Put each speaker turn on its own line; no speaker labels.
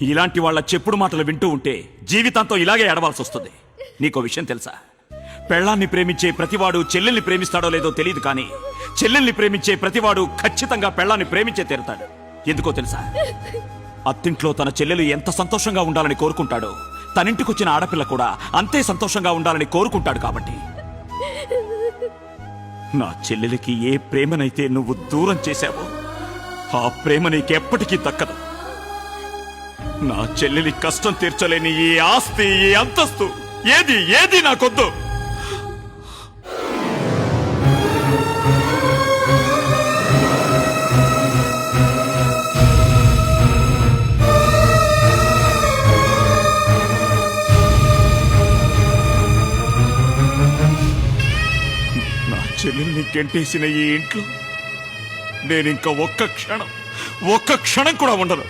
ఇలాంటి వాళ్ళ చెప్పుడు మాటలు వింటూ ఉంటే జీవితాంతం ఇలాగే ఏడవాల్సి వస్తుంది. నీకో విషయం తెలుసా? పెళ్ళాన్ని ప్రేమించే ప్రతివాడు చెల్లెల్ని ప్రేమిస్తాడో లేదో తెలియదు, కానీ చెల్లెల్ని ప్రేమించే ప్రతివాడు ఖచ్చితంగా పెళ్ళాన్ని ప్రేమించే తీరుతాడు. ఎందుకో తెలుసా? అత్తింట్లో తన చెల్లెలు ఎంత సంతోషంగా ఉండాలని కోరుకుంటాడో తనింటికొచ్చిన ఆడపిల్ల కూడా అంతే సంతోషంగా ఉండాలని కోరుకుంటాడు. కాబట్టి నా చెల్లెలికి ఏ ప్రేమనైతే నువ్వు దూరం చేశావో ఆ ప్రేమ నీకెప్పటికీ దక్కదు. నా చెల్లెలి కష్టం తీర్చలేని ఈ ఆస్తి, ఈ అంతస్తు ఏది నాకొద్దు. నా చెల్లెల్ని గెంటేసిన ఈ ఇంట్లో నేనింక ఒక్క క్షణం కూడా ఉండను.